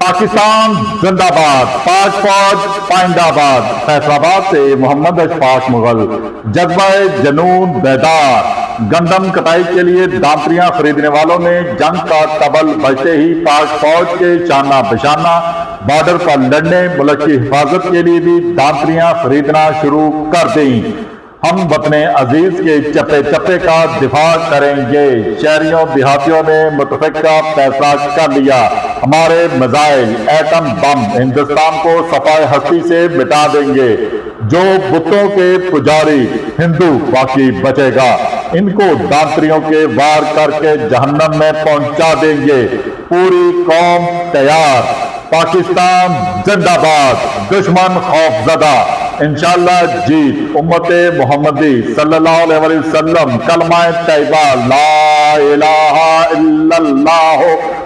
پاکستان زندہ باد، پاک فوج پائندہ باد۔ فیصل آباد سے محمد اشفاق مغل۔ جذبہ جنون بیدار۔ گندم کٹائی کے لیے دانتریاں خریدنے والوں نے جنگ کا طبل بجتے ہی پاک فوج کے شانہ بشانہ بارڈر پر لڑنے، ملک کی حفاظت کے لیے بھی دانتریاں خریدنا شروع کر دیں۔ ہم وطن عزیز کے چپے چپے کا دفاع کریں گے۔ شہریوں دیہاتیوں نے متفقہ فیصلہ کر لیا۔ ہمارے میزائل ایٹم بم ہندوستان کو صفائے ہستی سے مٹا دیں گے۔ جو بتوں کے پجاری ہندو باقی بچے گا، ان کو دانتریوں کے وار کر کے جہنم میں پہنچا دیں گے۔ پوری قوم تیار۔ پاکستان زندہ باد، دشمن خوف زدہ۔ انشاءاللہ جیت۔ امت محمدی صلی اللہ علیہ وسلم کلمہ طیبہ لا الہ الا اللہ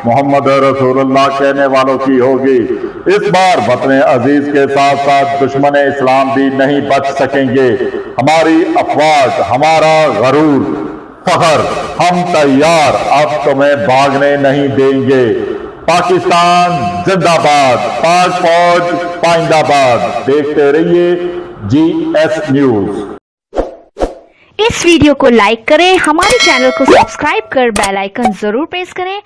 محمد رسول اللہ کہنے والوں کی ہوگی۔ اس بار وطن عزیز کے ساتھ ساتھ دشمن اسلام بھی نہیں بچ سکیں گے۔ ہماری افواج، ہمارا غرور، فخر، ہم تیار، اب تمہیں بھاگنے نہیں دیں گے۔ پاکستان زندہ باد، پاک فوج پائندہ باد۔ دیکھتے رہیے جی ایس نیوز۔ اس ویڈیو کو لائک کریں، ہمارے چینل کو سبسکرائب کر بیل آئیکن ضرور پریس کریں